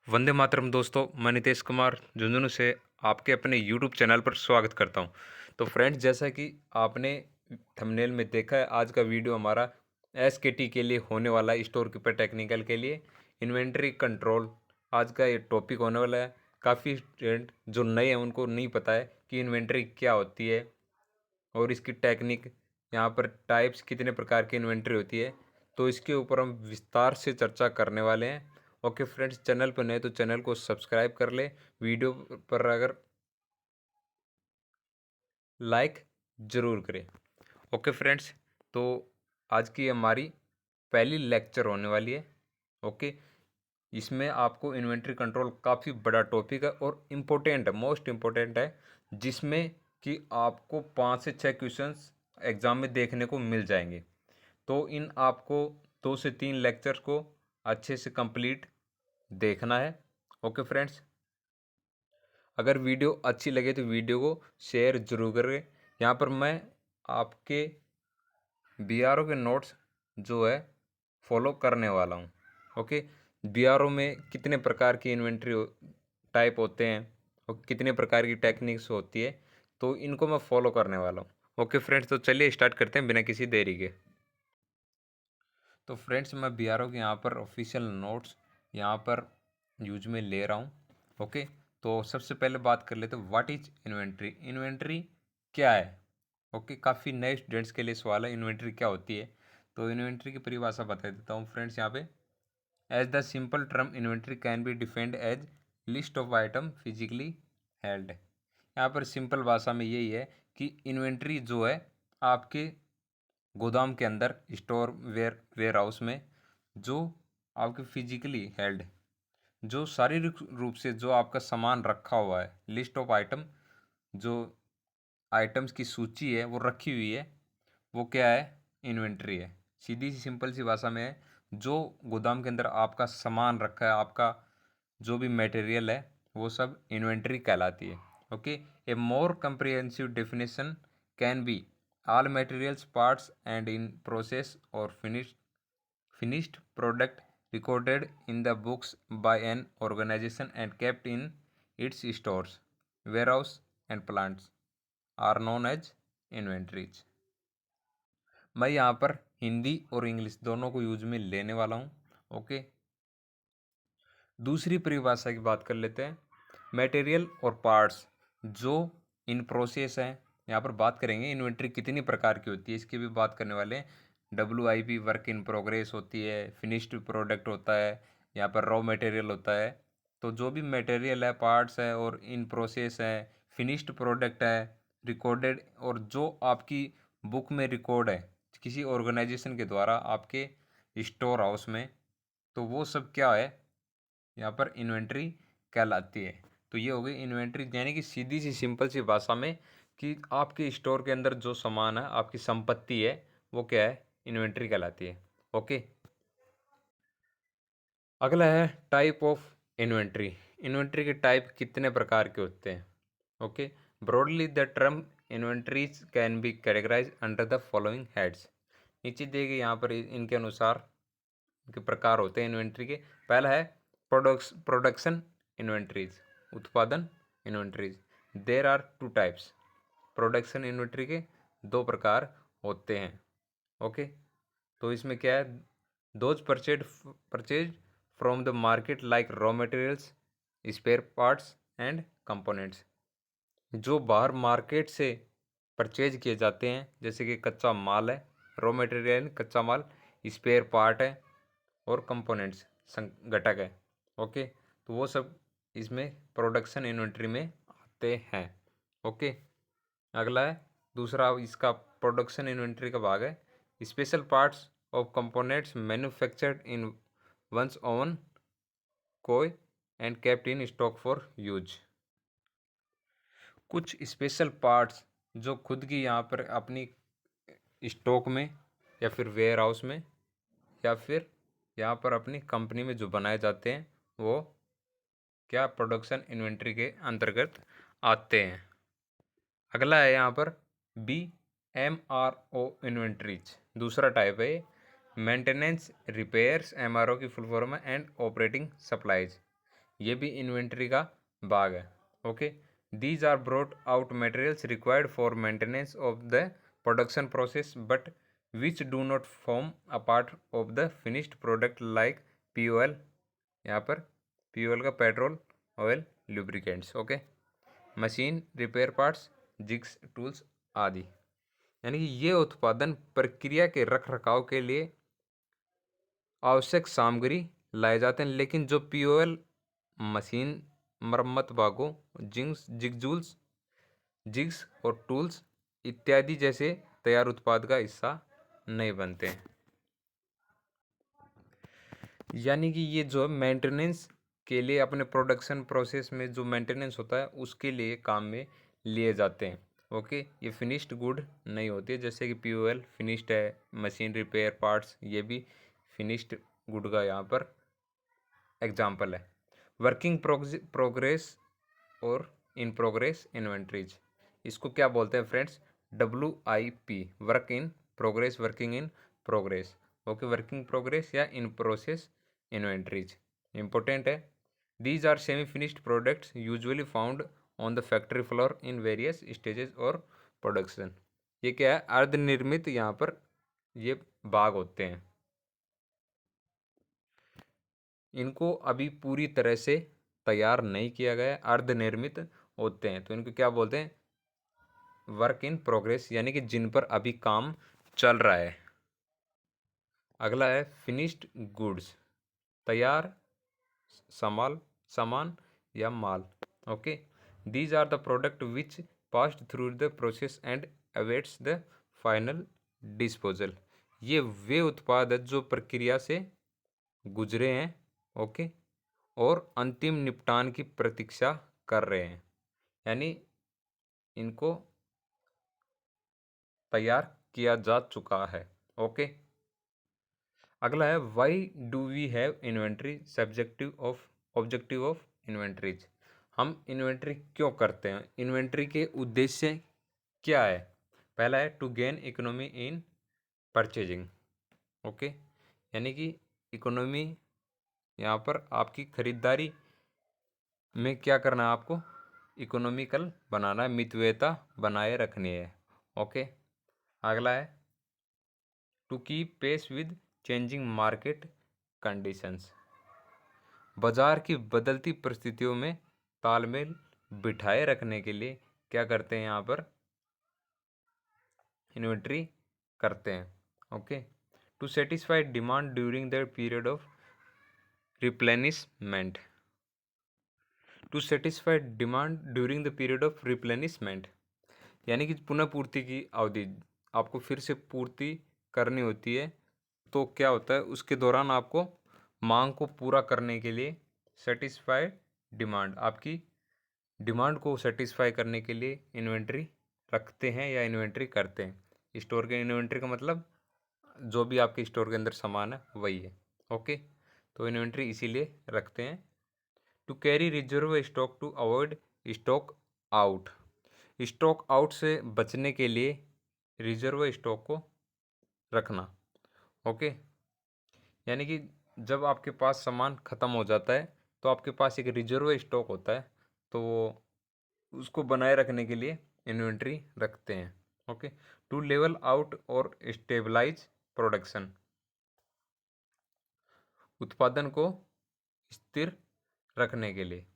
वंदे मातरम दोस्तों, मैं नितेश कुमार झुंझुनू से आपके अपने यूट्यूब चैनल पर स्वागत करता हूं। तो फ्रेंड्स, जैसा कि आपने थंबनेल में देखा है, आज का वीडियो हमारा एसकेटी के लिए होने वाला है, स्टोर कीपर टेक्निकल के लिए इन्वेंट्री कंट्रोल। आज का ये टॉपिक होने वाला है। काफ़ी स्टूडेंट जो नए हैं उनको नहीं पता है कि इन्वेंट्री क्या होती है और इसकी टेक्निक, यहाँ पर टाइप्स, कितने प्रकार की इन्वेंट्री होती है। तो इसके ऊपर हम विस्तार से चर्चा करने वाले हैं। ओके फ्रेंड्स, चैनल पर नए तो चैनल को सब्सक्राइब कर ले। वीडियो पर अगर लाइक ज़रूर करें। ओके फ्रेंड्स, तो आज की हमारी पहली लेक्चर होने वाली है। ओके, इसमें आपको इन्वेंट्री कंट्रोल काफ़ी बड़ा टॉपिक है और इम्पोर्टेंट है, मोस्ट इम्पोर्टेंट है, जिसमें कि आपको 5 से 6 क्वेश्चंस एग्ज़ाम में देखने को मिल जाएंगे। तो इन आपको 2 से 3 लेक्चर को अच्छे से कंप्लीट देखना है। ओके फ्रेंड्स, अगर वीडियो अच्छी लगे तो वीडियो को शेयर जरूर करें। यहाँ पर मैं आपके बीआरओ के नोट्स जो है फॉलो करने वाला हूँ। ओके, बीआरओ में कितने प्रकार की इन्वेंट्री टाइप होते हैं और कितने प्रकार की टेक्निक्स होती है, तो इनको मैं फॉलो करने वाला हूँ। ओके फ्रेंड्स, तो चलिए स्टार्ट करते हैं बिना किसी देरी के। तो फ्रेंड्स, मैं बीआरओ के यहाँ पर ऑफिशियल नोट्स यहाँ पर यूज में ले रहा हूँ। ओके, तो सबसे पहले बात कर लेते हैं, व्हाट इज इन्वेंट्री। इन्वेंट्री क्या है? ओके, काफ़ी नए स्टूडेंट्स के लिए सवाल है, इन्वेंट्री क्या होती है। तो इन्वेंट्री की परिभाषा बता देता हूँ फ्रेंड्स यहाँ पे। As the simple term inventory can be defined as list of item physically held. यहाँ पर सिंपल भाषा में यही है कि इन्वेंट्री जो है आपके गोदाम के अंदर, स्टोर वेयर हाउस में, जो आपके फिजिकली हेल्ड, जो शारीरिक रूप से जो आपका सामान रखा हुआ है, लिस्ट ऑफ आइटम, जो आइटम्स की सूची है वो रखी हुई है, वो क्या है? इन्वेंट्री है। सीधी सी सिंपल सी भाषा में है, जो गोदाम के अंदर आपका सामान रखा है, आपका जो भी मटेरियल है, वो सब इन्वेंट्री कहलाती है। Okay, A more comprehensive definition can be all materials, parts and in process or finished product recorded in the books by an organization and kept in its stores, warehouse and plants are known as inventories। मैं यहाँ पर हिंदी और English दोनों को use में लेने वाला हूँ। ओके, दूसरी परिभाषा की बात कर लेते हैं। मटेरियल और पार्ट्स जो इन प्रोसेस हैं, यहाँ पर बात करेंगे इन्वेंट्री कितनी प्रकार की होती है, इसकी भी बात करने वाले हैं। WIP वर्क इन प्रोग्रेस होती है, फिनिश्ड प्रोडक्ट होता है, यहाँ पर रॉ मटेरियल होता है। तो जो भी मटेरियल है, पार्ट्स है और इन प्रोसेस है, फिनिश्ड प्रोडक्ट है, रिकॉर्डेड, और जो आपकी बुक में रिकॉर्ड है किसी ऑर्गेनाइजेशन के द्वारा आपके स्टोर हाउस में, तो वो सब क्या है? यहाँ पर इन्वेंट्री कहलाती है। तो ये हो गई इन्वेंट्री, यानी कि सीधी सी सिंपल सी भाषा में कि आपके स्टोर के अंदर जो सामान है, आपकी संपत्ति है, वो क्या है? इन्वेंट्री कहलाती है। ओके, अगला है टाइप ऑफ इन्वेंट्री। इन्वेंट्री के टाइप कितने प्रकार के होते हैं? Okay, broadly the term inventories can be categorize under the following heads. नीचे दिए गए यहाँ पर इनके अनुसार के प्रकार होते हैं इन्वेंट्री के। पहला है प्रोडक्शन इन्वेंट्रीज, उत्पादन inventories. There are 2 types. Production inventory के 2 प्रकार होते हैं। ओके, तो इसमें क्या है? Those purchase from the market like raw materials, spare parts and components. जो बाहर मार्केट से परचेज किए जाते हैं, जैसे कि कच्चा माल है, रॉ मटेरियल कच्चा माल, स्पेयर पार्ट है और कंपोनेंट्स घटक है। ओके, तो वो सब इसमें प्रोडक्शन इन्वेंट्री में आते हैं। ओके, अगला है दूसरा इसका प्रोडक्शन इन्वेंट्री का भाग है, special parts of components manufactured in one's own कोई and kept in stock for use. कुछ स्पेशल पार्ट्स जो खुद की यहाँ पर अपनी स्टॉक में या फिर वेयर हाउस में या फिर यहाँ पर अपनी कंपनी में जो बनाए जाते हैं, वो क्या प्रोडक्शन इन्वेंट्री के अंतर्गत आते हैं। अगला है यहाँ पर BMRO इन्वेंट्रीज, दूसरा टाइप है मेंटेनेंस, रिपेयर्स, MRO की फुल फॉर्म है, एंड ऑपरेटिंग सप्लाईज। ये भी इन्वेंट्री का भाग है। Okay, these are brought out materials required for maintenance of the production process but which do not form a part of the finished product like POL, यहाँ पर POL का petrol oil lubricants. Okay, machine repair parts jigs tools आदि। यानी कि ये उत्पादन प्रक्रिया के रख रखाव के लिए आवश्यक सामग्री लाए जाते हैं, लेकिन जो POL मशीन मरम्मत भागों जिग्स और टूल्स इत्यादि जैसे तैयार उत्पाद का हिस्सा नहीं बनते हैं। यानी कि ये जो मेंटेनेंस के लिए अपने प्रोडक्शन प्रोसेस में जो मेंटेनेंस होता है उसके लिए काम में लिए जाते हैं। ओके, ये फिनिश्ड गुड नहीं होती है, जैसे कि POL फिनिश्ड है, मशीन रिपेयर पार्ट्स ये भी फिनिश्ड गुड का यहाँ पर एग्जाम्पल है। वर्किंग प्रोग्रेस और इन प्रोग्रेस इन्वेंट्रीज, इसको क्या बोलते हैं friends? WIP, work in progress, working in progress. Okay, working progress या इन प्रोसेस इन्वेंट्रीज इंपॉर्टेंट है। These are semi finished products usually found on the factory floor in various stages और production. ये क्या है? अर्धनिर्मित यहाँ पर ये भाग होते हैं, इनको अभी पूरी तरह से तैयार नहीं किया गया, अर्धनिर्मित होते हैं, तो इनको क्या बोलते हैं? वर्क इन प्रोग्रेस, यानी कि जिन पर अभी काम चल रहा है। अगला है फिनिश्ड गुड्स, तैयार सामान या माल। Okay, these are the product which passed through the process and awaits the final disposal. ये वे उत्पाद है जो प्रक्रिया से गुजरे हैं, ओके, और अंतिम निपटान की प्रतीक्षा कर रहे हैं, यानी इनको तैयार किया जा चुका है। ओके, अगला है why do we have inventory, objective of inventories. हम इन्वेंट्री क्यों करते हैं? इन्वेंट्री के उद्देश्य क्या है? पहला है to gain economy in purchasing. Okay, यानी कि इकोनॉमी यहाँ पर आपकी खरीदारी में क्या करना है? आपको इकोनॉमिकल बनाना है, मितव्ययता बनाए रखनी है। ओके, अगला है to keep pace with changing market conditions. बाजार की बदलती परिस्थितियों में तालमेल बिठाए रखने के लिए क्या करते हैं? यहाँ पर इन्वेंट्री करते हैं। Okay, to satisfy demand during the period of replenishment, to satisfy demand during the period of replenishment, यानी कि पुनः पूर्ति की अवधि आपको फिर से पूर्ति करनी होती है, तो क्या होता है उसके दौरान आपको मांग को पूरा करने के लिए सेटिस्फाई डिमांड, आपकी डिमांड को सेटिस्फाई करने के लिए इन्वेंट्री रखते हैं या इन्वेंट्री करते हैं। स्टोर के इन्वेंट्री का मतलब जो भी आपके स्टोर के अंदर सामान है वही है। ओके, तो इन्वेंट्री इसीलिए रखते हैं to carry reserve stock to avoid stock out, stock out से बचने के लिए रिजर्व स्टॉक को रखना। ओके, यानी कि जब आपके पास सामान ख़त्म हो जाता है तो आपके पास एक रिजर्व स्टॉक होता है, तो उसको बनाए रखने के लिए इन्वेंट्री रखते हैं। ओके, टू लेवल आउट और स्टेबलाइज प्रोडक्शन, उत्पादन को स्थिर रखने के लिए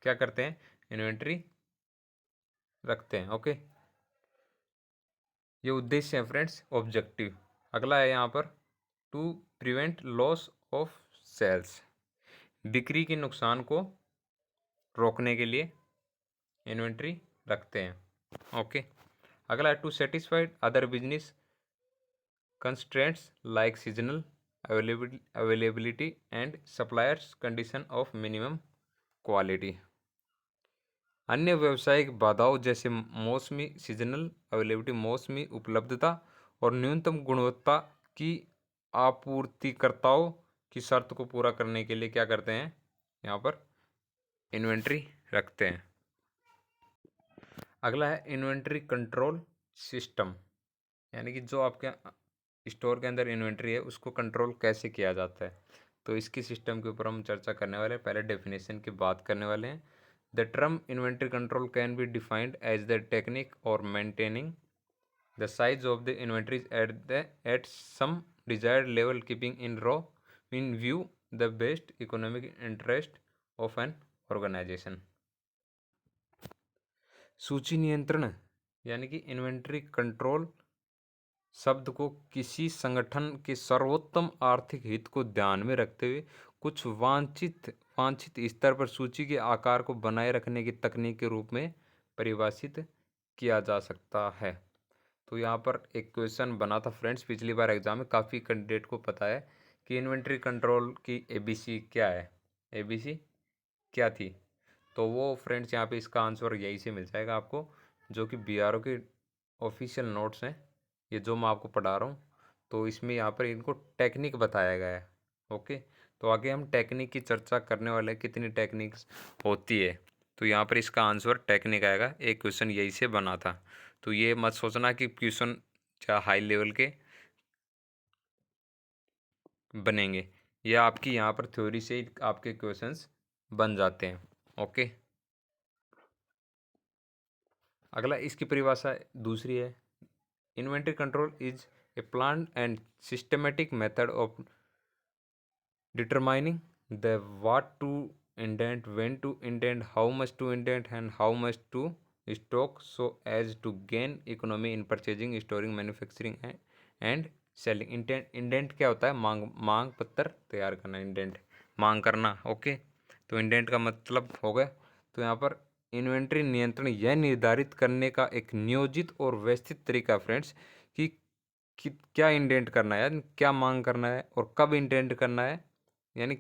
क्या करते हैं? इन्वेंट्री रखते हैं। ओके, ये उद्देश्य है फ्रेंड्स, ऑब्जेक्टिव। अगला है यहाँ पर to prevent loss of sales, बिक्री के नुकसान को रोकने के लिए इन्वेंट्री रखते हैं। ओके, अगला है to satisfied other business constraints like seasonal availability and suppliers condition of minimum quality. अन्य व्यावसायिक बाधाओं जैसे मौसमी सीजनल अवेलेबिलिटी, मौसमी उपलब्धता और न्यूनतम गुणवत्ता की आपूर्तिकर्ताओं की शर्त को पूरा करने के लिए क्या करते हैं? यहाँ पर इन्वेंट्री रखते हैं। अगला है इन्वेंट्री कंट्रोल सिस्टम, यानी कि जो आपके स्टोर के अंदर इन्वेंट्री है उसको कंट्रोल कैसे किया जाता है। तो इसकी सिस्टम के ऊपर हम चर्चा करने वाले हैं। पहले डेफिनेशन की बात करने वाले हैं। The term inventory control can be defined as the technique और maintaining the size of the inventories at some desired level, keeping in view the best economic interest of an organization। सूची नियंत्रण यानी कि इन्वेंट्री कंट्रोल शब्द को किसी संगठन के सर्वोत्तम आर्थिक हित को ध्यान में रखते हुए कुछ वांछित स्तर पर सूची के आकार को बनाए रखने की तकनीक के रूप में परिभाषित किया जा सकता है। तो यहाँ पर एक क्वेश्चन बना था फ्रेंड्स पिछली बार एग्जाम में, काफ़ी कैंडिडेट को पता है कि इन्वेंट्री कंट्रोल की एबीसी क्या है, एबीसी क्या थी। तो वो फ्रेंड्स यहाँ पे इसका आंसर यही से मिल जाएगा आपको, जो कि बीआरओ के ऑफिशियल नोट्स हैं, ये जो मैं आपको पढ़ा रहा हूँ। तो इसमें यहाँ पर इनको टेक्निक बताया गया है। ओके, तो आगे हम टेक्निक की चर्चा करने वाले हैं, कितनी टेक्निक्स होती है। तो यहाँ पर इसका आंसर टेक्निक आएगा, एक क्वेश्चन यही से बना था। तो ये मत सोचना कि क्वेश्चन चाहे हाई लेवल के बनेंगे, ये आपकी यहाँ पर थ्योरी से ही आपके क्वेश्चंस बन जाते हैं। ओके, अगला इसकी परिभाषा दूसरी है। Inventory control is a plan and systematic method of determining the what to indent, when to indent, how much to indent and how much to stock so as to gain economy in purchasing, storing, manufacturing and selling. Indent क्या होता है? मांग पत्र तैयार करना, indent मांग करना। Okay, तो इंडेंट का मतलब हो गया। तो यहाँ पर इन्वेंट्री नियंत्रण यह निर्धारित करने का एक नियोजित और व्यवस्थित तरीका फ्रेंड्स कि क्या इंडेंट करना है, क्या मांग करना है और कब इंडेंट करना है, यानी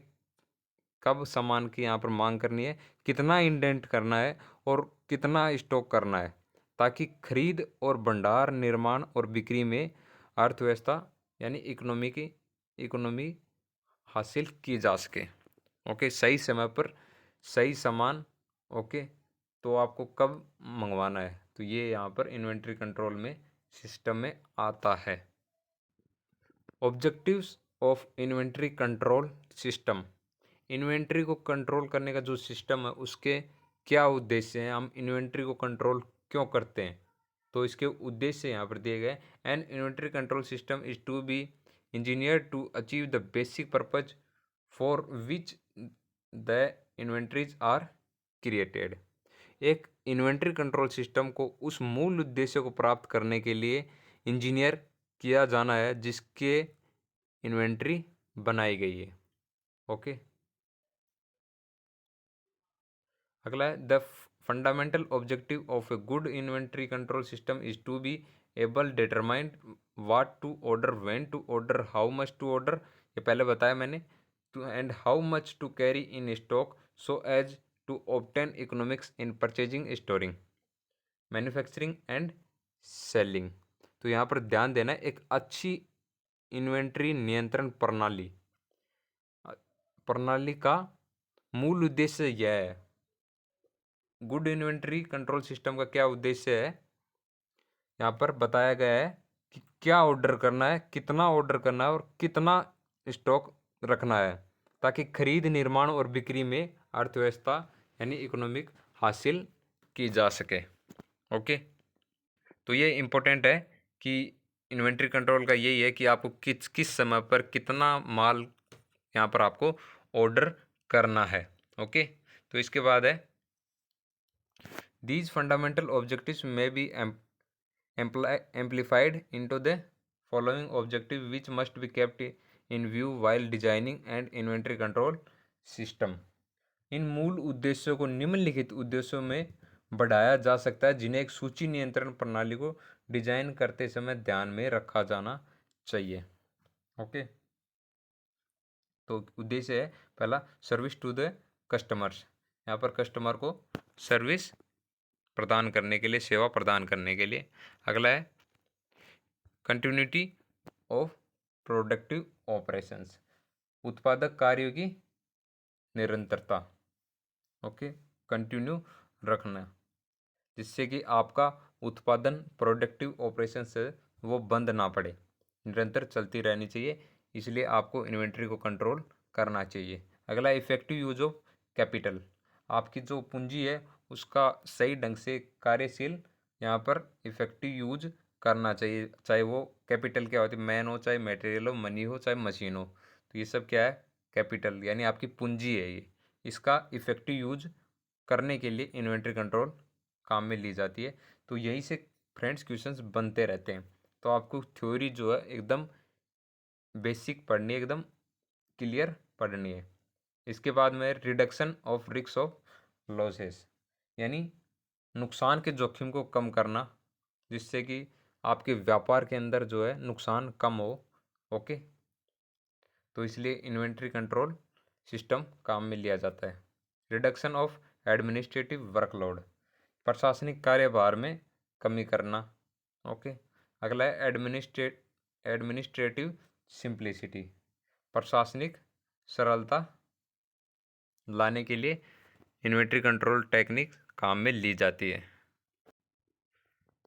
कब सामान की यहाँ पर मांग करनी है, कितना इंडेंट करना है और कितना स्टॉक करना है, ताकि खरीद और भंडार, निर्माण और बिक्री में अर्थव्यवस्था यानी इकोनॉमी हासिल की जा सके। ओके, सही समय पर सही सामान। ओके, तो आपको कब मंगवाना है, तो ये यहाँ पर इन्वेंट्री कंट्रोल में सिस्टम में आता है। Objectives of inventory control system. Inventory को कंट्रोल करने का जो सिस्टम है उसके क्या उद्देश्य हैं, हम इन्वेंट्री को कंट्रोल क्यों करते हैं, तो इसके उद्देश्य यहाँ पर दिए गए। An inventory control system is to be engineer to achieve the basic purpose for which the inventories are created. एक इन्वेंट्री कंट्रोल सिस्टम को उस मूल उद्देश्य को प्राप्त करने के लिए इंजीनियर किया जाना है जिसके इन्वेंट्री बनाई गई है। ओके, अगला है the fundamental objective of a good inventory control system is to be able determine what to order, when to order, how much to order, ये पहले बताया मैंने, to and how much to carry in stock so as to obtain economics in purchasing, storing, manufacturing and selling. तो यहाँ पर ध्यान देना, एक अच्छी इन्वेंट्री नियंत्रण प्रणाली का मूल उद्देश्य यह है। गुड इन्वेंट्री कंट्रोल सिस्टम का क्या उद्देश्य है, यहाँ पर बताया गया है कि क्या ऑर्डर करना है, कितना ऑर्डर करना है और कितना स्टॉक रखना है, ताकि खरीद, निर्माण और बिक्री में अर्थव्यवस्था यानी इकोनॉमिक हासिल की जा सके। ओके, तो ये इम्पोर्टेंट है कि इन्वेंट्री कंट्रोल का यही है कि आपको किस किस समय पर कितना माल यहाँ पर आपको ऑर्डर करना है। ओके, तो इसके बाद है these fundamental objectives may be amplified into the following objective which must be kept in view while designing and inventory control system। इन मूल उद्देश्यों को निम्नलिखित उद्देश्यों में बढ़ाया जा सकता है जिन्हें एक सूची नियंत्रण प्रणाली को डिजाइन करते समय ध्यान में रखा जाना चाहिए। ओके, तो उद्देश्य है पहला सर्विस टू द कस्टमर्स, यहाँ पर कस्टमर को सर्विस प्रदान करने के लिए, सेवा प्रदान करने के लिए। अगला है कंटिन्यूटी ऑफ प्रोडक्टिव ऑपरेशंस, उत्पादक कार्यों की निरंतरता। ओके, कंटिन्यू रखना, जिससे कि आपका उत्पादन प्रोडक्टिव ऑपरेशन से वो बंद ना पड़े, निरंतर चलती रहनी चाहिए। इसलिए आपको इन्वेंट्री को कंट्रोल करना चाहिए। अगला इफेक्टिव यूज ऑफ कैपिटल, आपकी जो पूंजी है उसका सही ढंग से कार्यशील यहाँ पर इफेक्टिव यूज करना चाहिए, चाहे वो कैपिटल क्या होती है, मैन हो, चाहे मटेरियल हो, मनी हो, चाहे मशीन हो, तो ये सब क्या है, कैपिटल यानी आपकी पूंजी है ये। इसका इफेक्टिव यूज करने के लिए इन्वेंट्री कंट्रोल काम में ली जाती है। तो यही से फ्रेंड्स क्वेश्चंस बनते रहते हैं। तो आपको थ्योरी जो है एकदम बेसिक पढ़नी है, एकदम क्लियर पढ़नी है। इसके बाद में reduction of risk of losses, यानी नुकसान के जोखिम को कम करना, जिससे कि आपके व्यापार के अंदर जो है नुकसान कम हो। ओके, तो इसलिए इन्वेंट्री कंट्रोल सिस्टम काम में लिया जाता है। रिडक्शन ऑफ एडमिनिस्ट्रेटिव वर्कलोड, प्रशासनिक कार्यभार में कमी करना। ओके, अगला है एडमिनिस्ट्रेटिव सिंप्लिसिटी, प्रशासनिक सरलता लाने के लिए इन्वेंट्री कंट्रोल टेक्निक काम में ली जाती है।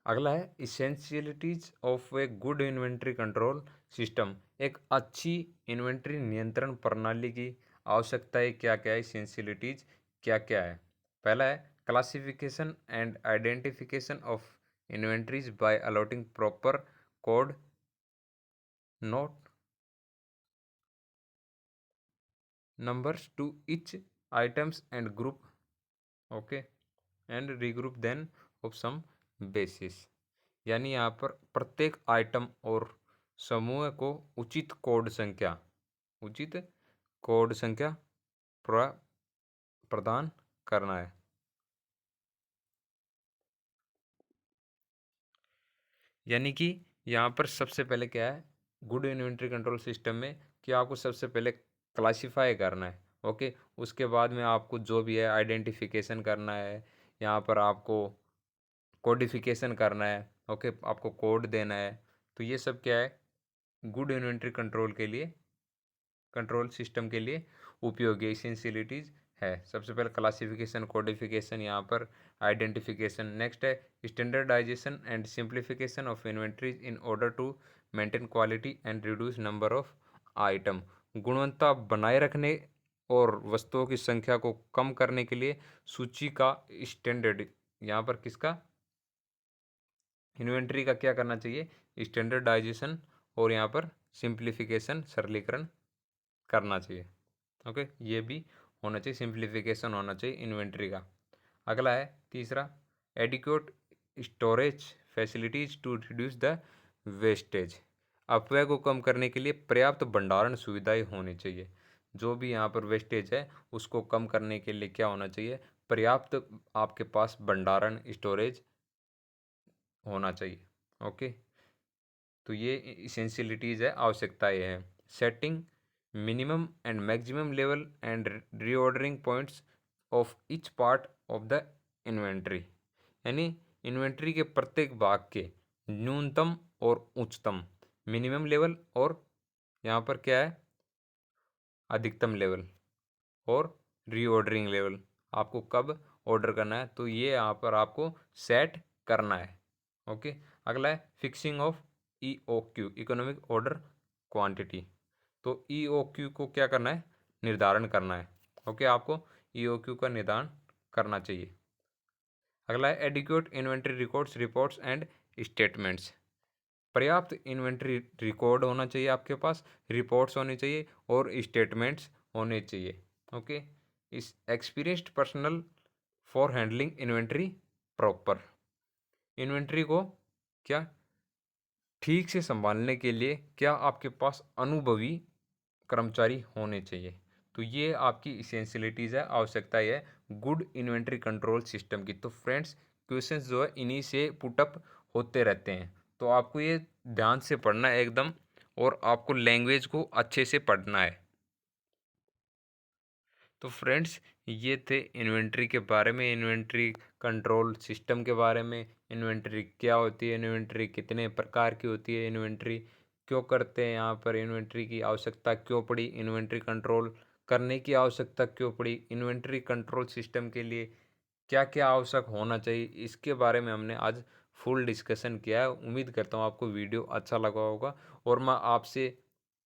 अगला है essentialities of a good inventory control system, एक अच्छी इन्वेंट्री नियंत्रण प्रणाली की आवश्यकताएं क्या क्या है, इसेंशियलिटीज क्या क्या है। पहला है classification and identification of inventories by allotting proper code note numbers to each items and group, okay, and regroup then of some basis, यानी यहाँ पर प्रत्येक आइटम और समूह को उचित कोड संख्या प्रदान करना है। यानी कि यहाँ पर सबसे पहले क्या है, गुड इन्वेंट्री कंट्रोल सिस्टम में कि आपको सबसे पहले क्लासिफाई करना है। ओके, उसके बाद में आपको जो भी है आइडेंटिफिकेशन करना है, यहाँ पर आपको कोडिफिकेशन करना है। ओके, आपको कोड देना है। तो ये सब क्या है, गुड इन्वेंट्री कंट्रोल सिस्टम के लिए उपयोगी एसेंशियलिटीज़ है। सबसे पहले क्लासिफिकेशन, कोडिफिकेशन, यहाँ पर आइडेंटिफिकेशन। नेक्स्ट है standardization and simplification of inventories in order to maintain quality and reduce number of item, गुणवत्ता बनाए रखने और वस्तुओं की संख्या को कम करने के लिए सूची का स्टैंडर्ड, यहाँ पर किसका, इन्वेंट्री का क्या करना चाहिए, स्टैंडर्डाइजेशन, और यहाँ पर सिंप्लीफिकेशन, सरलीकरण करना चाहिए। ओके, ये भी होना चाहिए, सिंप्लीफिकेशन होना चाहिए इन्वेंट्री का। अगला है तीसरा, adequate storage facilities to reduce the wastage, अपव्यय को कम करने के लिए पर्याप्त भंडारण सुविधाएं होनी चाहिए। जो भी यहाँ पर वेस्टेज है उसको कम करने के लिए क्या होना चाहिए, पर्याप्त आपके पास भंडारण स्टोरेज होना चाहिए। ओके, तो ये इसेंशियलिटीज़ है, आवश्यकताएं हैं। Setting minimum and maximum level and reordering points of each part of the inventory, यानी इन्वेंट्री के प्रत्येक भाग के न्यूनतम और उच्चतम, मिनिमम लेवल और यहाँ पर क्या है, अधिकतम लेवल, और रीऑर्डरिंग लेवल, आपको कब ऑर्डर करना है तो ये यहाँ पर आपको सेट करना है। ओके, अगला है fixing of EOQ, economic order quantity, तो EOQ को क्या करना है, निर्धारण करना है। ओके, आपको EOQ का निर्धारण करना चाहिए। अगला है adequate inventory records, reports and statements, पर्याप्त इन्वेंट्री रिकॉर्ड होना चाहिए आपके पास, रिपोर्ट्स होनी चाहिए और स्टेटमेंट्स होने चाहिए। ओके, इस experienced personal for handling inventory proper, inventory को क्या ठीक से संभालने के लिए क्या आपके पास अनुभवी कर्मचारी होने चाहिए। तो ये आपकी इसेंशियलिटीज़ है, आवश्यकता है गुड इन्वेंट्री कंट्रोल सिस्टम की। तो फ्रेंड्स क्वेश्चंस जो है इन्हीं से पुटअप होते रहते हैं, तो आपको ये ध्यान से पढ़ना है एकदम, और आपको लैंग्वेज को अच्छे से पढ़ना है। तो फ्रेंड्स ये थे इन्वेंट्री के बारे में, इन्वेंट्री कंट्रोल सिस्टम के बारे में, इन्वेंट्री क्या होती है, इन्वेंट्री कितने प्रकार की होती है, इन्वेंट्री क्यों करते हैं, यहाँ पर इन्वेंट्री की आवश्यकता क्यों पड़ी, इन्वेंट्री कंट्रोल करने की आवश्यकता क्यों पड़ी, इन्वेंट्री कंट्रोल सिस्टम के लिए क्या क्या आवश्यक होना चाहिए, इसके बारे में हमने आज फुल डिस्कशन किया है। उम्मीद करता हूँ आपको वीडियो अच्छा लगा होगा, और मैं आपसे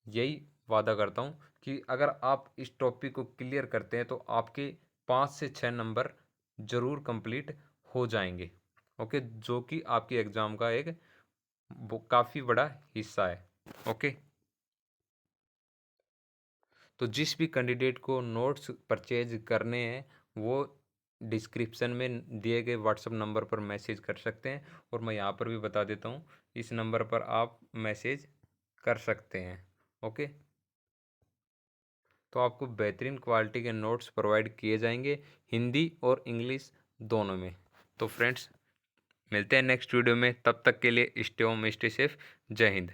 यही वादा करता हूँ कि अगर आप इस टॉपिक को क्लियर करते हैं तो आपके 5 से 6 नंबर ज़रूर कंप्लीट हो जाएंगे। ओके, जो कि आपके एग्ज़ाम का एक काफ़ी बड़ा हिस्सा है। ओके, तो जिस भी कैंडिडेट को नोट्स परचेज करने हैं वो डिस्क्रिप्शन में दिए गए व्हाट्सएप नंबर पर मैसेज कर सकते हैं, और मैं यहाँ पर भी बता देता हूँ, इस नंबर पर आप मैसेज कर सकते हैं। ओके, तो आपको बेहतरीन क्वालिटी के नोट्स प्रोवाइड किए जाएंगे हिंदी और इंग्लिश दोनों में। तो फ्रेंड्स, मिलते हैं नेक्स्ट वीडियो में, तब तक के लिए स्टे होम स्टे सेफ। जय हिंद।